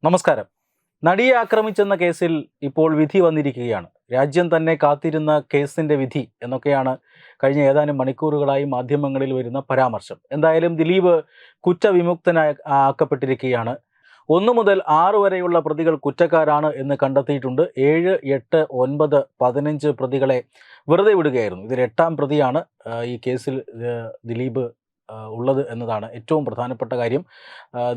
നമസ്കാരം. നടിയെ ആക്രമിച്ചെന്ന കേസിൽ ഇപ്പോൾ വിധി വന്നിരിക്കുകയാണ്. രാജ്യം തന്നെ കാത്തിരുന്ന കേസിൻ്റെ വിധി എന്നൊക്കെയാണ് കഴിഞ്ഞ ഏതാനും മണിക്കൂറുകളായി മാധ്യമങ്ങളിൽ വരുന്ന പരാമർശം. എന്തായാലും ദിലീപ് ആക്കപ്പെട്ടിരിക്കുകയാണ്. 1 മുതൽ 6 വരെയുള്ള പ്രതികൾ കുറ്റക്കാരാണ് എന്ന് കണ്ടെത്തിയിട്ടുണ്ട്. 7, 8, 9, 15 പ്രതികളെ വെറുതെ വിടുകയായിരുന്നു. ഇതിൽ 8ാം പ്രതിയാണ് ഈ കേസിൽ ദിലീപ് ഉള്ളത് എന്നതാണ് ഏറ്റവും പ്രധാനപ്പെട്ട കാര്യം.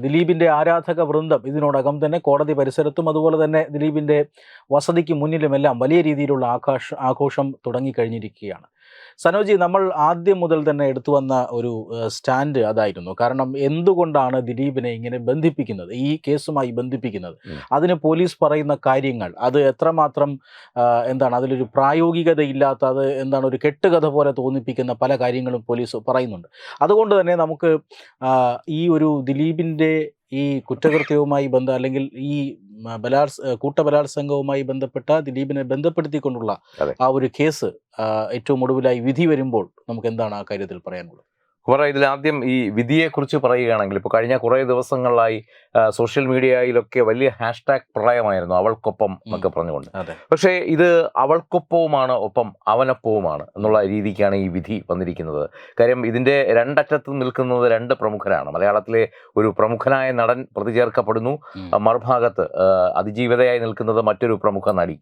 ദിലീപിൻ്റെ ആരാധക വൃന്ദം ഇതിനോടകം തന്നെ കോടതി പരിസരത്തും അതുപോലെ തന്നെ ദിലീപിൻ്റെ വസതിക്ക് മുന്നിലുമെല്ലാം വലിയ രീതിയിലുള്ള ആഘോഷം തുടങ്ങിക്കഴിഞ്ഞിരിക്കുകയാണ്. സനോജി, നമ്മൾ ആദ്യം മുതൽ തന്നെ എടുത്തു വന്ന ഒരു സ്റ്റാൻഡ് അതായിരുന്നു. കാരണം എന്തുകൊണ്ടാണ് ദിലീപിനെ ഇങ്ങനെ ബന്ധിപ്പിക്കുന്നത്, ഈ കേസുമായി ബന്ധിപ്പിക്കുന്നത്, അതിന് പോലീസ് പറയുന്ന കാര്യങ്ങൾ അത് എത്രമാത്രം അതിലൊരു പ്രായോഗികതയില്ലാത്ത, അത് ഒരു കെട്ടുകഥ പോലെ തോന്നിപ്പിക്കുന്ന പല കാര്യങ്ങളും പോലീസ് പറയുന്നുണ്ട്. അതുകൊണ്ട് തന്നെ നമുക്ക് ഈ ഒരു ദിലീപിൻ്റെ ഈ കുറ്റകൃത്യവുമായി അല്ലെങ്കിൽ ഈ കൂട്ടബലാത്സംഗവുമായി ബന്ധപ്പെട്ട ദിലീപിനെ ബന്ധപ്പെടുത്തിക്കൊണ്ടുള്ള ആ ഒരു കേസ് ഏറ്റവും ഒടുവിലായി വിധി വരുമ്പോൾ നമുക്ക് എന്താണ് ആ കാര്യത്തിൽ പറയാനുള്ളത്? ഇതിൽ ആദ്യം ഈ വിധിയെക്കുറിച്ച് പറയുകയാണെങ്കിൽ, ഇപ്പോൾ കഴിഞ്ഞ കുറേ ദിവസങ്ങളിലായി സോഷ്യൽ മീഡിയയിലൊക്കെ വലിയ ഹാഷ്ടാഗ് പ്രളയമായിരുന്നു, അവൾക്കൊപ്പം എന്നൊക്കെ പറഞ്ഞുകൊണ്ട്. പക്ഷേ ഇത് അവൾക്കൊപ്പവുമാണ്, ഒപ്പം അവനൊപ്പവുമാണ് എന്നുള്ള രീതിക്കാണ് ഈ വിധി വന്നിരിക്കുന്നത്. കാര്യം ഇതിൻ്റെ രണ്ടറ്റത്ത് നിൽക്കുന്നത് 2 പ്രമുഖരാണ്. മലയാളത്തിലെ ഒരു പ്രമുഖനായ നടൻ പ്രതി ചേർക്കപ്പെടുന്നു, മറുഭാഗത്ത് അതിജീവിതയായി നിൽക്കുന്നത് മറ്റൊരു പ്രമുഖ നടി.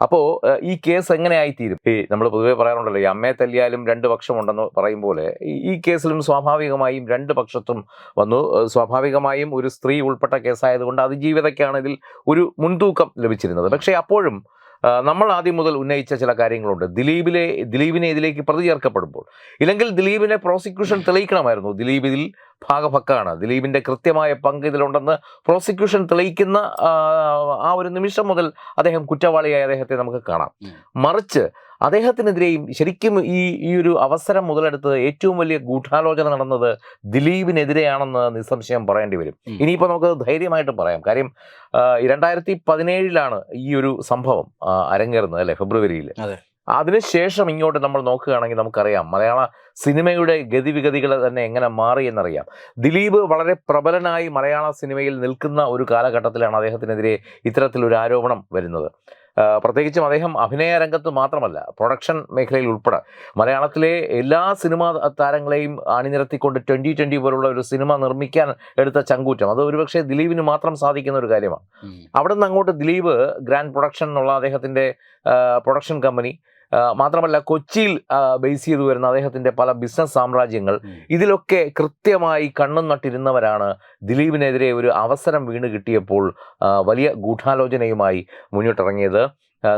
അപ്പോൾ ഈ കേസ് എങ്ങനെയായിത്തീരും? നമ്മൾ പൊതുവെ പറയാറുണ്ടല്ലോ, ഈ അമ്മയെ തല്ലിയാലും 2 പക്ഷമുണ്ടെന്ന് പറയും പോലെ ഈ കേസിലും സ്വാഭാവികമായും 2 പക്ഷത്തും വന്നു. സ്വാഭാവികമായും ഒരു സ്ത്രീ ഉൾപ്പെട്ട കേസായതുകൊണ്ട് അതിജീവിതയ്ക്കാണ് ഇതിൽ ഒരു മുൻതൂക്കം ലഭിച്ചിരുന്നത്. പക്ഷേ അപ്പോഴും നമ്മൾ ആദ്യം മുതൽ ഉന്നയിച്ച ചില കാര്യങ്ങളുണ്ട്. ദിലീപിനെ ഇതിലേക്ക് പ്രതി ചേർക്കപ്പെടുമ്പോൾ, ഇല്ലെങ്കിൽ ദിലീപിനെ പ്രോസിക്യൂഷൻ തെളിയിക്കണമായിരുന്നു. ദിലീപ് ഇതിൽ ഭാഗഭക്കാണ്, ദിലീപിൻ്റെ കൃത്യമായ പങ്ക് ഇതിലുണ്ടെന്ന് പ്രോസിക്യൂഷൻ തെളിയിക്കുന്ന ആ ഒരു നിമിഷം മുതൽ അദ്ദേഹം കുറ്റവാളിയായി അദ്ദേഹത്തെ നമുക്ക് കാണാം. മറിച്ച് അദ്ദേഹത്തിനെതിരെയും ശരിക്കും ഈ ഒരു അവസരം മുതലെടുത്ത് ഏറ്റവും വലിയ ഗൂഢാലോചന നടന്നത് ദിലീപിനെതിരെയാണെന്ന് നിസ്സംശയം പറയേണ്ടി വരും. ഇനിയിപ്പോൾ നമുക്ക് ധൈര്യമായിട്ട് പറയാം. കാര്യം 2017 ഈ ഒരു സംഭവം അരങ്ങേറുന്നത്, അല്ലേ, ഫെബ്രുവരിയിൽ. അതിനുശേഷം ഇങ്ങോട്ട് നമ്മൾ നോക്കുകയാണെങ്കിൽ നമുക്കറിയാം മലയാള സിനിമയുടെ ഗതിവിഗതികൾ തന്നെ എങ്ങനെ മാറി എന്നറിയാം. ദിലീപ് വളരെ പ്രബലനായി മലയാള സിനിമയിൽ നിൽക്കുന്ന ഒരു കാലഘട്ടത്തിലാണ് അദ്ദേഹത്തിനെതിരെ ഇത്തരത്തിലൊരു ആരോപണം വരുന്നത്. പ്രത്യേകിച്ചും അദ്ദേഹം അഭിനയ രംഗത്ത് മാത്രമല്ല, പ്രൊഡക്ഷൻ മേഖലയിൽ ഉൾപ്പെടെ മലയാളത്തിലെ എല്ലാ സിനിമാ താരങ്ങളെയും അണിനിരത്തിക്കൊണ്ട് 2020 പോലുള്ള ഒരു സിനിമ നിർമ്മിക്കാൻ എടുത്ത ചങ്കൂറ്റം, അത് ഒരുപക്ഷെ ദിലീപിന് മാത്രം സാധിക്കുന്ന ഒരു കാര്യമാണ്. അവിടെ നിന്ന് അങ്ങോട്ട് ദിലീപ് ഗ്രാൻഡ് പ്രൊഡക്ഷൻ എന്നുള്ള അദ്ദേഹത്തിൻ്റെ പ്രൊഡക്ഷൻ കമ്പനി, മാത്രമല്ല കൊച്ചിയിൽ ബേസ് ചെയ്തു വരുന്ന അദ്ദേഹത്തിൻ്റെ പല ബിസിനസ് സാമ്രാജ്യങ്ങൾ, ഇതിലൊക്കെ കൃത്യമായി കണ്ണും നട്ടിരുന്നവരാണ് ദിലീപിനെതിരെ ഒരു അവസരം വീണ് കിട്ടിയപ്പോൾ വലിയ ഗൂഢാലോചനയുമായി മുന്നിട്ടിറങ്ങിയത്.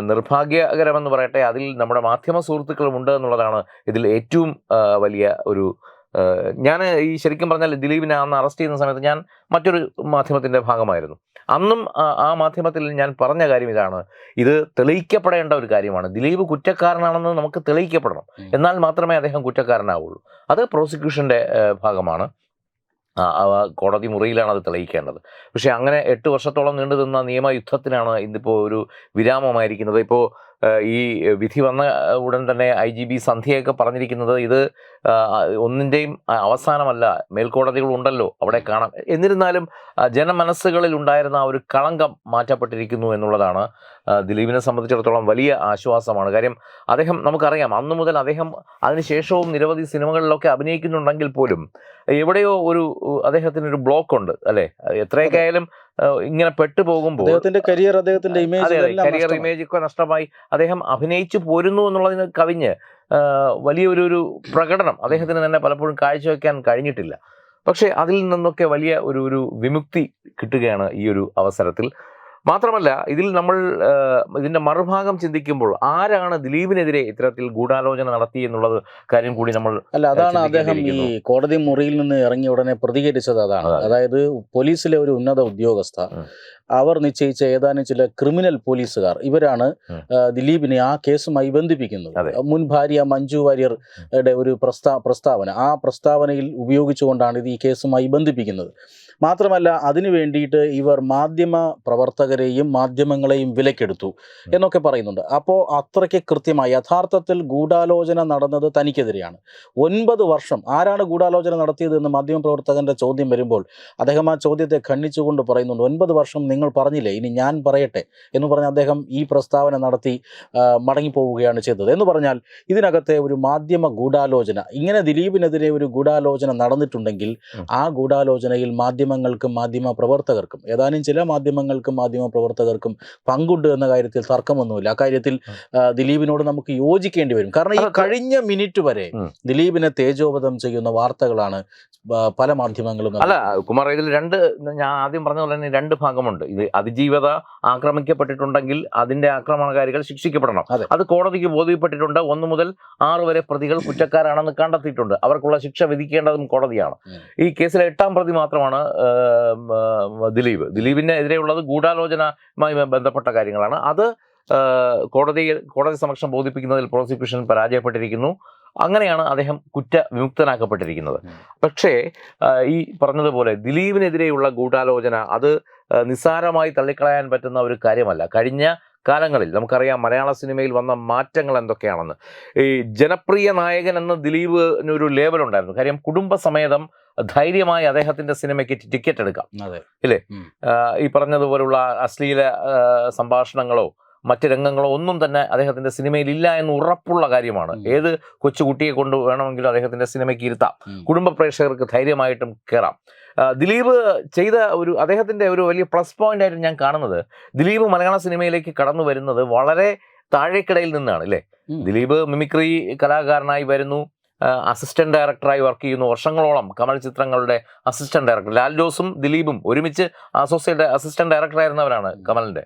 നിർഭാഗ്യകരമെന്ന് പറയട്ടെ, അതിൽ നമ്മുടെ മാധ്യമ സുഹൃത്തുക്കളും ഉണ്ട് എന്നുള്ളതാണ് ഇതിൽ ഏറ്റവും വലിയ ഒരു. ഞാൻ ശരിക്കും പറഞ്ഞാൽ ദിലീപിനെ അന്ന് അറസ്റ്റ് ചെയ്യുന്ന സമയത്ത് ഞാൻ മറ്റൊരു മാധ്യമത്തിൻ്റെ ഭാഗമായിരുന്നു. അന്നും ആ മാധ്യമത്തിൽ ഞാൻ പറഞ്ഞ കാര്യം ഇതാണ്: ഇത് തെളിയിക്കപ്പെടേണ്ട ഒരു കാര്യമാണ്. ദിലീപ് കുറ്റക്കാരനാണെന്ന് നമുക്ക് തെളിയിക്കപ്പെടണം, എന്നാൽ മാത്രമേ അദ്ദേഹം കുറ്റക്കാരനാവുള്ളൂ. അത് പ്രോസിക്യൂഷൻ്റെ ഭാഗമാണ്. കോടതി മുറിയിലാണ് അത് തെളിയിക്കേണ്ടത്. പക്ഷേ അങ്ങനെ 8 വർഷത്തോളം നീണ്ടു നിന്ന നിയമയുദ്ധത്തിനാണ് ഇന്നിപ്പോൾ ഒരു വിരാമമായിരിക്കുന്നത്. ഇപ്പോൾ ഈ വിധി വന്ന ഉടൻ തന്നെ IGP സന്ധ്യയൊക്കെ പറഞ്ഞിരിക്കുന്നത് ഇത് ഒന്നിൻ്റെയും അവസാനമല്ല, മേൽക്കോടതികളുണ്ടല്ലോ, അവിടെ കാണാം. എന്നിരുന്നാലും ജനമനസ്സുകളിൽ ഉണ്ടായിരുന്ന ആ ഒരു കളങ്കം മാറ്റപ്പെട്ടിരിക്കുന്നു എന്നുള്ളതാണ് ദിലീപിനെ സംബന്ധിച്ചിടത്തോളം വലിയ ആശ്വാസമാണ്. കാര്യം അദ്ദേഹം, നമുക്കറിയാം, അന്നു മുതൽ അദ്ദേഹം അതിനുശേഷവും നിരവധി സിനിമകളിലൊക്കെ അഭിനയിക്കുന്നുണ്ടെങ്കിൽ പോലും എവിടെയോ ഒരു അദ്ദേഹത്തിനൊരു ബ്ലോക്ക് ഉണ്ട്, അല്ലേ? എത്രയൊക്കെ ആയാലും ഇങ്ങനെ പെട്ടുപോകുമ്പോൾ കരിയർ ഇമേജ് ഒക്കെ നഷ്ടമായി. അദ്ദേഹം അഭിനയിച്ചു പോരുന്നു എന്നുള്ളതിന് കവിഞ്ഞ് വലിയൊരു പ്രകടനം അദ്ദേഹത്തിന് തന്നെ പലപ്പോഴും കാഴ്ചവെക്കാൻ കഴിഞ്ഞിട്ടില്ല. പക്ഷേ അതിൽ നിന്നൊക്കെ വലിയ ഒരു വിമുക്തി കിട്ടുകയാണ് ഈ ഒരു അവസരത്തിൽ. മാത്രമല്ല, ഇതിൽ നമ്മൾ ഇതിൻ്റെ മറുഭാഗം ചിന്തിക്കുമ്പോൾ ആരാണ് ദിലീപിനെതിരെ ഇത്തരത്തിൽ ഗൂഢാലോചന നടത്തി എന്നുള്ളത് കാര്യം കൂടി നമ്മൾ അതാണ് അദ്ദേഹം ഈ കോടതി മുറിയിൽ നിന്ന് ഇറങ്ങിയ ഉടനെ പ്രതികരിച്ചത്. അതാണ്, അതായത് പോലീസിലെ ഒരു ഉന്നത ഉദ്യോഗസ്ഥ, അവർ നിശ്ചയിച്ച ഏതാനും ചില ക്രിമിനൽ പോലീസുകാർ, ഇവരാണ് ദിലീപിനെ ആ കേസുമായി ബന്ധിപ്പിക്കുന്നത്. മുൻ ഭാര്യ മഞ്ജു വാര്യരുടെ ഒരു പ്രസ്താവന, ആ പ്രസ്താവനയിൽ ഉപയോഗിച്ചുകൊണ്ടാണ് ഇത് ഈ കേസുമായി ബന്ധിപ്പിക്കുന്നത്. മാത്രമല്ല അതിനു വേണ്ടിയിട്ട് ഇവർ മാധ്യമ പ്രവർത്തകരെയും മാധ്യമങ്ങളെയും വിലക്കെടുത്തു എന്നൊക്കെ പറയുന്നുണ്ട്. അപ്പോൾ അത്രയ്ക്ക് കൃത്യമായി യഥാർത്ഥത്തിൽ ഗൂഢാലോചന നടന്നത് തനിക്കെതിരെയാണ്. 9 വർഷം ആരാണ് ഗൂഢാലോചന നടത്തിയത് എന്ന് മാധ്യമപ്രവർത്തകന്റെ ചോദ്യം വരുമ്പോൾ അദ്ദേഹം ആ ചോദ്യത്തെ ഖണ്ഡിച്ചുകൊണ്ട് പറയുന്നുണ്ട്, 9 വർഷം നിങ്ങൾ പറഞ്ഞില്ലേ, ഇനി ഞാൻ പറയട്ടെ എന്ന് പറഞ്ഞ് അദ്ദേഹം ഈ പ്രസ്താവന നടത്തി മടങ്ങിപ്പോവുകയാണ് ചെയ്തത്. എന്ന് പറഞ്ഞാൽ ഇതിനകത്തെ ഒരു മാധ്യമ ഗൂഢാലോചന, ഇങ്ങനെ ദിലീപിനെതിരെ ഒരു ഗൂഢാലോചന നടന്നിട്ടുണ്ടെങ്കിൽ ആ ഗൂഢാലോചനയിൽ മാധ്യമങ്ങൾക്കും മാധ്യമ പ്രവർത്തകർക്കും, ഏതാനും ചില മാധ്യമങ്ങൾക്കും മാധ്യമ പ്രവർത്തകർക്കും പങ്കുണ്ട് എന്ന കാര്യത്തിൽ തർക്കമൊന്നുമില്ല. അക്കാര്യത്തിൽ ദിലീപിനോട് നമുക്ക് യോജിക്കേണ്ടി വരും. കാരണം ഈ കഴിഞ്ഞ മിനിറ്റ് വരെ ദിലീപിനെ തേജോവധം ചെയ്യുന്ന വാർത്തകളാണ് പല മാധ്യമങ്ങളും. അല്ല കുമാർ, ഇതിൽ ഞാൻ ആദ്യം പറഞ്ഞ പോലെ തന്നെ 2 ഭാഗമുണ്ട്. ഇത് അതിജീവത ആക്രമിക്കപ്പെട്ടിട്ടുണ്ടെങ്കിൽ അതിന്റെ ആക്രമണകാരികൾ ശിക്ഷിക്കപ്പെടണം. അത് കോടതിക്ക് ബോധ്യപ്പെട്ടിട്ടുണ്ട്. 1 മുതൽ 6 വരെ പ്രതികൾ കുറ്റക്കാരാണെന്ന് കണ്ടെത്തിയിട്ടുണ്ട്. അവർക്കുള്ള ശിക്ഷ വിധിക്കേണ്ടതും കോടതിയാണ്. ഈ കേസിലെ 8ാം പ്രതി മാത്രമാണ് ദിലീപിനെതിരെയുള്ളത് ഗൂഢാലോചനയുമായി ബന്ധപ്പെട്ട കാര്യങ്ങളാണ്. അത് കോടതി സമക്ഷം ബോധിപ്പിക്കുന്നതിൽ പ്രോസിക്യൂഷൻ പരാജയപ്പെട്ടിരിക്കുന്നു. അങ്ങനെയാണ് അദ്ദേഹം കുറ്റവിമുക്തനാക്കപ്പെട്ടിരിക്കുന്നത്. പക്ഷേ ഈ പറഞ്ഞതുപോലെ ദിലീപിനെതിരെയുള്ള ഗൂഢാലോചന അത് നിസ്സാരമായി തള്ളിക്കളയാൻ പറ്റുന്ന ഒരു കാര്യമല്ല. കഴിഞ്ഞ കാലങ്ങളിൽ നമുക്കറിയാം മലയാള സിനിമയിൽ വന്ന മാറ്റങ്ങൾ എന്തൊക്കെയാണെന്ന്. ഈ ജനപ്രിയ നായകൻ എന്ന ദിലീപിനൊരു ലേബലുണ്ടായിരുന്നു. കാര്യം കുടുംബസമേതം ധൈര്യമായി അദ്ദേഹത്തിന്റെ സിനിമയ്ക്ക് ടിക്കറ്റ് എടുക്കാം, ഇല്ലേ? ഈ പറഞ്ഞതുപോലുള്ള അശ്ലീല സംഭാഷണങ്ങളോ മറ്റ് രംഗങ്ങളോ ഒന്നും തന്നെ അദ്ദേഹത്തിന്റെ സിനിമയിൽ ഇല്ല എന്ന് ഉറപ്പുള്ള കാര്യമാണ്. ഏത് കൊച്ചുകുട്ടിയെ കൊണ്ട് വേണമെങ്കിലും അദ്ദേഹത്തിന്റെ സിനിമയ്ക്ക് ഇരുത്താം. കുടുംബ പ്രേക്ഷകർക്ക് ധൈര്യമായിട്ടും കയറാം. ദിലീപ് ചെയ്ത അദ്ദേഹത്തിന്റെ ഒരു വലിയ പ്ലസ് പോയിന്റ് ആയിട്ട് ഞാൻ കാണുന്നത്, ദിലീപ് മലയാള സിനിമയിലേക്ക് കടന്നു വരുന്നത് വളരെ താഴേക്കിടയിൽ നിന്നാണ്, അല്ലേ? ദിലീപ് മിമിക്രി കലാകാരനായി വരുന്നു, അസിസ്റ്റന്റ് ഡയറക്ടറായി വർക്ക് ചെയ്യുന്നു. വർഷങ്ങളോളം കമൽ ചിത്രങ്ങളുടെ അസിസ്റ്റന്റ് ഡയറക്ടർ. ലാൽ ജോസും ദിലീപും ഒരുമിച്ച് അസിസ്റ്റന്റ് ഡയറക്ടറായിരുന്നവരാണ് കമലിന്റെ.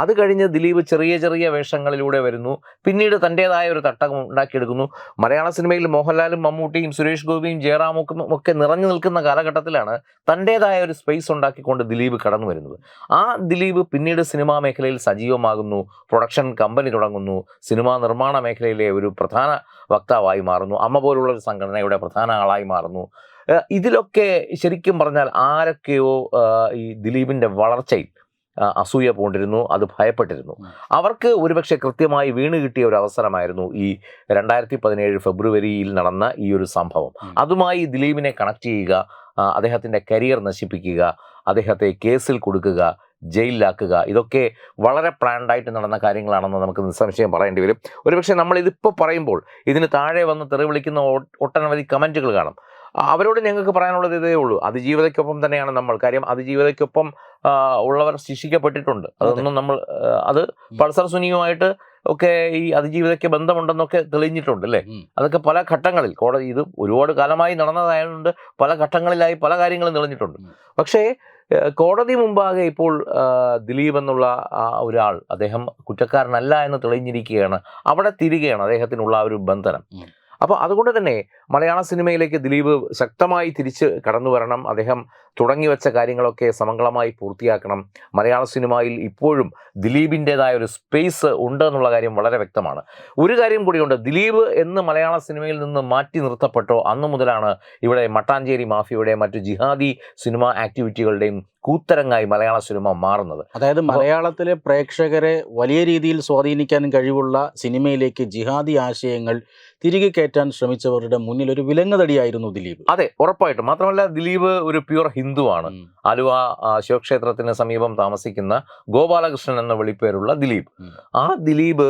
അത് കഴിഞ്ഞ് ദിലീപ് ചെറിയ ചെറിയ വേഷങ്ങളിലൂടെ വരുന്നു. പിന്നീട് തൻ്റെതായ ഒരു തട്ടകം ഉണ്ടാക്കിയെടുക്കുന്നു. മലയാള സിനിമയിൽ മോഹൻലാലും മമ്മൂട്ടിയും സുരേഷ് ഗോപിയും ജയറാമും ഒക്കെ നിറഞ്ഞു നിൽക്കുന്ന കാലഘട്ടത്തിലാണ് തൻ്റെതായ ഒരു സ്പേസ് ഉണ്ടാക്കിക്കൊണ്ട് ദിലീപ് കടന്നു വരുന്നത്. ആ ദിലീപ് പിന്നീട് സിനിമാ മേഖലയിൽ സജീവമാകുന്നു, പ്രൊഡക്ഷൻ കമ്പനി തുടങ്ങുന്നു, സിനിമാ നിർമ്മാണ മേഖലയിലെ ഒരു പ്രധാന വക്താവായി മാറുന്നു, അമ്മ പോലുള്ള ഒരു സംഘടനയുടെ പ്രധാന ആളായി മാറുന്നു. ഇതിലൊക്കെ ശരിക്കും പറഞ്ഞാൽ ആരൊക്കെയോ ഈ ദിലീപിൻ്റെ വളർച്ചയിൽ അസൂയ പൂണ്ടിരുന്നു, അത് ഭയപ്പെട്ടിരുന്നു. അവർക്ക് ഒരുപക്ഷെ കൃത്യമായി വീണ് കിട്ടിയ ഒരു അവസരമായിരുന്നു ഈ 2017 ഫെബ്രുവരിയിൽ നടന്ന ഈ ഒരു സംഭവം. അതുമായി ദിലീപിനെ കണക്ട് ചെയ്യുക, അദ്ദേഹത്തിൻ്റെ കരിയർ നശിപ്പിക്കുക, അദ്ദേഹത്തെ കേസിൽ കൊടുക്കുക, ജയിലിലാക്കുക, ഇതൊക്കെ വളരെ പ്ലാൻഡായിട്ട് നടന്ന കാര്യങ്ങളാണെന്ന് നമുക്ക് നിസ്സംശയം പറയേണ്ടി വരും. ഒരുപക്ഷെ നമ്മളിതിപ്പോൾ പറയുമ്പോൾ ഇതിന് താഴെ വന്ന് തെറി വിളിക്കുന്ന ഒട്ടനവധി കമൻറ്റുകൾ കാണും. അവരോട് ഞങ്ങൾക്ക് പറയാനുള്ളത് ഇതേ ഉള്ളൂ, അതിജീവിതയ്ക്കൊപ്പം തന്നെയാണ് നമ്മൾ. കാര്യം അതിജീവിതയ്ക്കൊപ്പം ഉള്ളവർ ശിക്ഷിക്കപ്പെട്ടിട്ടുണ്ട്. അതൊന്നും നമ്മൾ അത് പൾസർ സുനിയുമായിട്ട് ഒക്കെ ഈ അതിജീവിതയ്ക്ക് ബന്ധമുണ്ടെന്നൊക്കെ തെളിഞ്ഞിട്ടുണ്ട്, അല്ലേ? അതൊക്കെ പല ഘട്ടങ്ങളിൽ കോടതി, ഇത് ഒരുപാട് കാലമായി നടന്നതായതുകൊണ്ട് പല ഘട്ടങ്ങളിലായി പല കാര്യങ്ങളും തെളിഞ്ഞിട്ടുണ്ട്. പക്ഷേ കോടതി മുമ്പാകെ ഇപ്പോൾ ദിലീപ് എന്നുള്ള ഒരാൾ, അദ്ദേഹം കുറ്റക്കാരനല്ല എന്ന് തെളിഞ്ഞിരിക്കുകയാണ്. അവിടെ തിരികെയാണ് അദ്ദേഹത്തിനുള്ള ഒരു ബന്ധനം. അപ്പോൾ അതുകൊണ്ട് തന്നെ മലയാള സിനിമയിലേക്ക് ദിലീപ് ശക്തമായി തിരിച്ച് കടന്നു വരണം. അദ്ദേഹം തുടങ്ങി വെച്ച കാര്യങ്ങളൊക്കെ സമഗ്രമായി പൂർത്തിയാക്കണം. മലയാള സിനിമയിൽ ഇപ്പോഴും ദിലീപിൻ്റെതായ ഒരു സ്പേസ് ഉണ്ട് എന്നുള്ള കാര്യം വളരെ വ്യക്തമാണ്. ഒരു കാര്യം കൂടിയുണ്ട്, ദിലീപ് എന്ന് മലയാള സിനിമയിൽ നിന്ന് മാറ്റി നിർത്തപ്പെട്ടോ അന്നു മുതലാണ് ഇവിടെ മട്ടാഞ്ചേരി മാഫിയയുടെയും മറ്റു ജിഹാദി സിനിമ ആക്ടിവിറ്റികളുടെയും കൂത്തരങ്ങായി മലയാള സിനിമ മാറുന്നത്. അതായത് മലയാളത്തിലെ പ്രേക്ഷകരെ വലിയ രീതിയിൽ സ്വാധീനിക്കാൻ കഴിവുള്ള സിനിമയിലേക്ക് ജിഹാദി ആശയങ്ങൾ തിരികെ കയറ്റാൻ ശ്രമിച്ചവരുടെ മുന്നിൽ ഒരു വിലങ്ങുതടിയായിരുന്നു ദിലീപ്. അതെ, ഉറപ്പായിട്ടും. മാത്രമല്ല ദിലീപ് ഒരു പ്യൂർ ഹിന്ദുവാണ്. ആലുവ ശിവക്ഷേത്രത്തിന് സമീപം താമസിക്കുന്ന ഗോപാലകൃഷ്ണൻ എന്ന വിളിപ്പേരുള്ള ദിലീപ്. ആ ദിലീപ്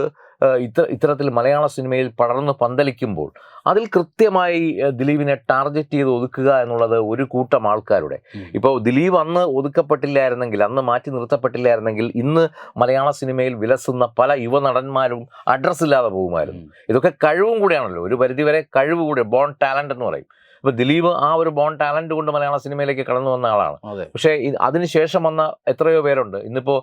ഇത്തരത്തിൽ മലയാള സിനിമയിൽ പടർന്ന് പന്തലിക്കുമ്പോൾ അതിൽ കൃത്യമായി ദിലീപിനെ ടാർഗറ്റ് ചെയ്ത് ഒതുക്കുക എന്നുള്ളത് ഒരു കൂട്ടം ആൾക്കാരുടെ, ഇപ്പോൾ ദിലീപ് അന്ന് ഒതുക്കപ്പെട്ടില്ലായിരുന്നെങ്കിൽ, അന്ന് മാറ്റി നിർത്തപ്പെട്ടില്ലായിരുന്നെങ്കിൽ ഇന്ന് മലയാള സിനിമയിൽ വിലസുന്ന പല യുവനടന്മാരും അഡ്രസ് ഇല്ലാതെ പോകുമായിരുന്നു. ഇതൊക്കെ കഴിവും കൂടിയാണല്ലോ, ഒരു പരിധിവരെ കഴിവ് കൂടി, ബോൺ ടാലന്റ് എന്ന് പറയും. അപ്പോൾ ദിലീപ് ആ ഒരു ബോൺ ടാലന്റ് കൊണ്ട് മലയാള സിനിമയിലേക്ക് കടന്നു വന്ന ആളാണ്. പക്ഷേ അതിനുശേഷം വന്ന എത്രയോ പേരുണ്ട്. ഇന്നിപ്പോൾ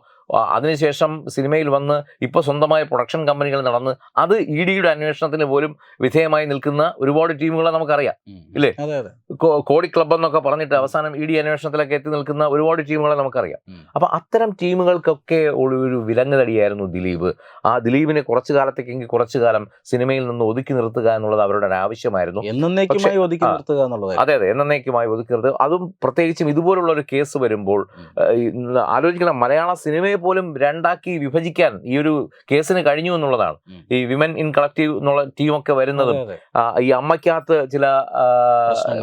അതിനുശേഷം സിനിമയിൽ വന്ന് ഇപ്പോൾ സ്വന്തമായ പ്രൊഡക്ഷൻ കമ്പനികൾ നടന്ന് അത് EDയുടെ അന്വേഷണത്തിന് പോലും വിധേയമായി നിൽക്കുന്ന ഒരുപാട് ടീമുകളെ നമുക്കറിയാം, ഇല്ലേ? കോടി ക്ലബ് എന്നൊക്കെ പറഞ്ഞിട്ട് അവസാനം ED അന്വേഷണത്തിലൊക്കെ എത്തി നിൽക്കുന്ന ഒരുപാട് ടീമുകളെ നമുക്കറിയാം. അപ്പൊ അത്തരം ടീമുകൾക്കൊക്കെ ഒരു വിലങ്ങുതടിയായിരുന്നു ദിലീപ്. ആ ദിലീപിനെ കുറച്ചു കാലത്തേക്കെങ്കിൽ കുറച്ചു കാലം സിനിമയിൽ നിന്ന് ഒതുക്കി നിർത്തുക എന്നുള്ളത് അവരുടെ ഒരു ആവശ്യമായിരുന്നു. എന്നേക്കുമായി ഒതുക്കി നിർത്തുക എന്നുള്ളത്. അതെ, എന്നേക്കുമായി ഒതുക്കി നിർത്തുക. അതും പ്രത്യേകിച്ചും ഇതുപോലുള്ള ഒരു കേസ് വരുമ്പോൾ ആലോചിക്കണം, മലയാള സിനിമയെ പോലും രണ്ടാക്കി വിഭജിക്കാൻ ഈ ഒരു കേസിന് കഴിഞ്ഞു എന്നുള്ളതാണ്. ഈ വിമൻ ഇൻ കളക്റ്റീവ് എന്നുള്ള ടീമൊക്കെ വരുന്നതും ഈ അമ്മയ്ക്കകത്ത് ചില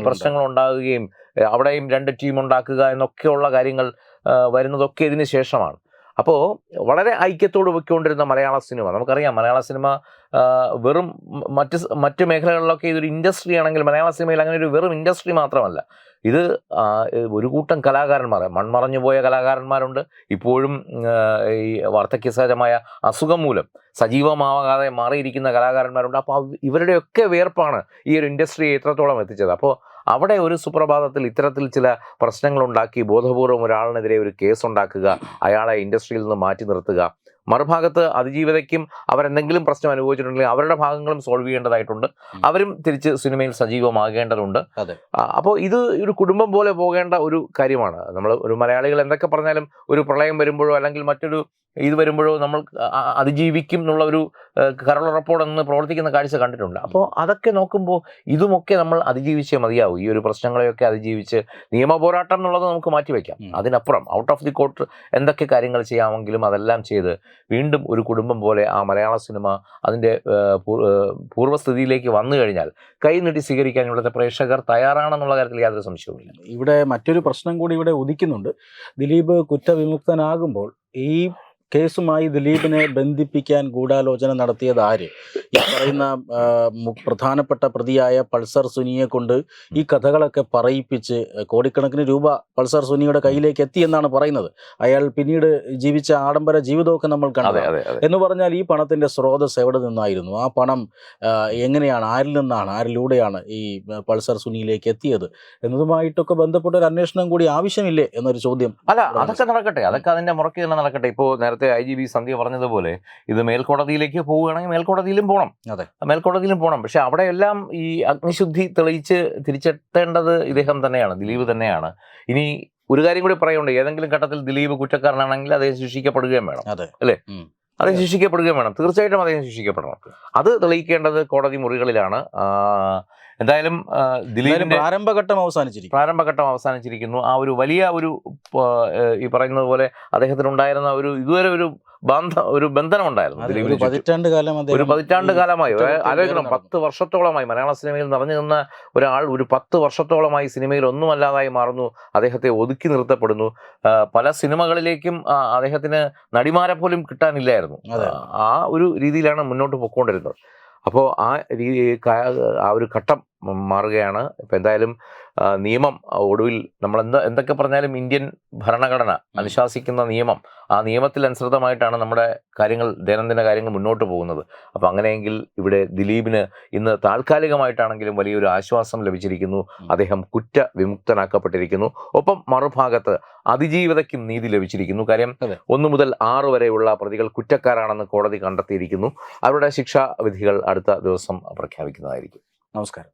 പ്രശ്നങ്ങൾ ഉണ്ടാകുകയും അവിടെയും 2 ടീം ഉണ്ടാക്കുക എന്നൊക്കെയുള്ള കാര്യങ്ങൾ വരുന്നതൊക്കെ ഇതിന് ശേഷമാണ്. അപ്പോൾ വളരെ ഐക്യത്തോട് പൊയ്ക്കൊണ്ടിരുന്ന മലയാള സിനിമ, നമുക്കറിയാം മലയാള സിനിമ വെറും മറ്റ് മേഖലകളിലൊക്കെ ഇതൊരു ഇൻഡസ്ട്രി ആണെങ്കിൽ മലയാള സിനിമയിൽ അങ്ങനെ ഒരു വെറും ഇൻഡസ്ട്രി മാത്രമല്ല, ഇത് ഒരു കൂട്ടം കലാകാരന്മാർ, മൺമറഞ്ഞു പോയ കലാകാരന്മാരുണ്ട്, ഇപ്പോഴും ഈ വാർദ്ധക്യസഹജമായ അസുഖം മൂലം സജീവമാകാതെ മാറിയിരിക്കുന്ന കലാകാരന്മാരുണ്ട്. അപ്പോൾ ഇവരുടെയൊക്കെ വേർപ്പാണ് ഈ ഒരു ഇൻഡസ്ട്രിയെ എത്രത്തോളം എത്തിച്ചത്. അപ്പോൾ അവിടെ ഒരു സുപ്രഭാതത്തിൽ ഇത്തരത്തിൽ ചില പ്രശ്നങ്ങളുണ്ടാക്കി ബോധപൂർവം ഒരാളിനെതിരെ ഒരു കേസ് ഉണ്ടാക്കുക, അയാളെ ഇൻഡസ്ട്രിയിൽ നിന്ന് മാറ്റി നിർത്തുക, മറുഭാഗത്ത് അതിജീവിതയ്ക്കും അവരെന്തെങ്കിലും പ്രശ്നം അനുഭവിച്ചിട്ടുണ്ടെങ്കിൽ അവരുടെ ഭാഗങ്ങളും സോൾവ് ചെയ്യേണ്ടതായിട്ടുണ്ട്, അവരും തിരിച്ച് സിനിമയിൽ സജീവമാകേണ്ടതുണ്ട്. അപ്പോൾ ഇത് ഒരു കുടുംബം പോലെ പോകേണ്ട ഒരു കാര്യമാണ്. നമ്മൾ ഒരു മലയാളികൾ എന്തൊക്കെ പറഞ്ഞാലും ഒരു പ്രളയം വരുമ്പോഴോ അല്ലെങ്കിൽ മറ്റൊരു ഇത് വരുമ്പോഴോ നമ്മൾ അതിജീവിക്കും എന്നുള്ള ഒരു കരളുറപ്പോടൊന്ന് പ്രവർത്തിക്കുന്ന കാഴ്ച കണ്ടിട്ടുണ്ട്. അപ്പോൾ അതൊക്കെ നോക്കുമ്പോൾ ഇതുമൊക്കെ നമ്മൾ അതിജീവിച്ചേ മതിയാവും. ഈ ഒരു പ്രശ്നങ്ങളെയൊക്കെ അതിജീവിച്ച് നിയമ പോരാട്ടം എന്നുള്ളത് നമുക്ക് മാറ്റിവെക്കാം, അതിനപ്പുറം ഔട്ട് ഓഫ് ദി കോർട്ട് എന്തൊക്കെ കാര്യങ്ങൾ ചെയ്യാമെങ്കിലും അതെല്ലാം ചെയ്ത് വീണ്ടും ഒരു കുടുംബം പോലെ ആ മലയാള സിനിമ അതിൻ്റെ പൂർവ്വസ്ഥിതിയിലേക്ക് വന്നു കഴിഞ്ഞാൽ കൈനീട്ടി സ്വീകരിക്കാൻ ഇവിടുത്തെ പ്രേക്ഷകർ തയ്യാറാണെന്നുള്ള കാര്യത്തിൽ യാതൊരു സംശയവുമില്ല. ഇവിടെ മറ്റൊരു പ്രശ്നം കൂടി ഇവിടെ ഉദിക്കുന്നുണ്ട്. ദിലീപ് കുറ്റവിമുക്തനാകുമ്പോൾ ഈ കേസുമായി ദിലീപിനെ ബന്ധിപ്പിക്കാൻ ഗൂഢാലോചന നടത്തിയത് ആര്? ഈ പറയുന്ന പ്രധാനപ്പെട്ട പ്രതിയായ പൾസർ സുനിയെ കൊണ്ട് ഈ കഥകളൊക്കെ പറയിപ്പിച്ച് കോടിക്കണക്കിന് രൂപ പൾസർ സുനിയുടെ കയ്യിലേക്ക് എത്തി എന്നാണ് പറയുന്നത്. അയാൾ പിന്നീട് ജീവിച്ച ആഡംബര ജീവിതമൊക്കെ നമ്മൾ കണ്ടു. എന്ന് പറഞ്ഞാൽ ഈ പണത്തിന്റെ സ്രോതസ് എവിടെ നിന്നായിരുന്നു? ആ പണം എങ്ങനെയാണ്, ആരിൽ നിന്നാണ്, ആരിലൂടെയാണ് ഈ പൾസർ സുനിയിലേക്ക് എത്തിയത് എന്നതുമായിട്ടൊക്കെ ബന്ധപ്പെട്ട ഒരു അന്വേഷണം കൂടി ആവശ്യമില്ലേ എന്നൊരു ചോദ്യം. അല്ല, അതൊക്കെ നടക്കട്ടെ, അതൊക്കെ അതിന്റെ മുറയ്ക്ക് തന്നെ നടക്കട്ടെ. ഇപ്പോൾ നേരത്തെ IGP സന്ധ്യ പറഞ്ഞതുപോലെ ഇത് മേൽക്കോടതിയിലേക്ക് പോവുകയാണെങ്കിൽ മേൽക്കോടതിയിലും പോകണം, മേൽക്കോടതിയിലും പോകണം. പക്ഷെ അവിടെയെല്ലാം ഈ അഗ്നിശുദ്ധി തെളിയിച്ച് തിരിച്ചെത്തേണ്ടത് ഇദ്ദേഹം തന്നെയാണ്, ദിലീപ് തന്നെയാണ്. ഇനി ഒരു കാര്യം കൂടി പറയുന്നുണ്ട്, ഏതെങ്കിലും ഘട്ടത്തിൽ ദിലീപ് കുറ്റക്കാരനാണെങ്കിൽ അദ്ദേഹം ശിക്ഷിക്കപ്പെടുകയും വേണം, അല്ലേ? അദ്ദേഹം ശിക്ഷിക്കപ്പെടുകയും വേണം, തീർച്ചയായിട്ടും അദ്ദേഹം ശിക്ഷിക്കപ്പെടണം. അത് തെളിയിക്കേണ്ടത് കോടതി മുറികളിലാണ്. എന്തായാലും ദിലീപിന്റെ പ്രാരംഭഘട്ടം അവസാനിച്ചിരിക്കുന്നു. ആ ഒരു വലിയ ഈ പറയുന്നത് പോലെ അദ്ദേഹത്തിനുണ്ടായിരുന്ന ഇതുവരെ ഒരു ബന്ധനം ഉണ്ടായിരുന്നു ദിലീപിന്. ഒരു പതിറ്റാണ്ട് കാലമായി ആലോചിക്കണം, 10 വർഷത്തോളമായി മലയാള സിനിമയിൽ നിറഞ്ഞു നിന്ന ഒരാൾ ഒരു 10 വർഷത്തോളമായി സിനിമയിൽ ഒന്നുമല്ലാതായി മാറുന്നു, അദ്ദേഹത്തെ ഒതുക്കി നിർത്തപ്പെടുന്നു. പല സിനിമകളിലേക്കും അദ്ദേഹത്തിന് നടിമാരെ പോലും കിട്ടാനില്ലായിരുന്നു. ആ ഒരു രീതിയിലാണ് മുന്നോട്ട് പോയിക്കൊണ്ടിരുന്നത്. അപ്പോൾ ആ ഒരു ഘട്ടം മാറുകയാണ്. ഇപ്പം എന്തായാലും നിയമം ഒടുവിൽ നമ്മൾ എന്തൊക്കെ പറഞ്ഞാലും ഇന്ത്യൻ ഭരണഘടന അനുശാസിക്കുന്ന നിയമം, ആ നിയമത്തിൽ അനുസൃതമായിട്ടാണ് നമ്മുടെ ദൈനംദിന കാര്യങ്ങൾ മുന്നോട്ട് പോകുന്നത്. അപ്പം അങ്ങനെയെങ്കിൽ ഇവിടെ ദിലീപിന് ഇന്ന് താൽക്കാലികമായിട്ടാണെങ്കിലും വലിയൊരു ആശ്വാസം ലഭിച്ചിരിക്കുന്നു. അദ്ദേഹം കുറ്റവിമുക്തനാക്കപ്പെട്ടിരിക്കുന്നു. ഒപ്പം മറുഭാഗത്ത് അതിജീവിതയ്ക്കും നീതി ലഭിച്ചിരിക്കുന്നു. കാര്യം 1 മുതൽ 6 വരെയുള്ള പ്രതികൾ കുറ്റക്കാരാണെന്ന് കോടതി കണ്ടെത്തിയിരിക്കുന്നു. അവരുടെ ശിക്ഷാവിധികൾ അടുത്ത ദിവസം പ്രഖ്യാപിക്കുന്നതായിരിക്കും. നമസ്കാരം.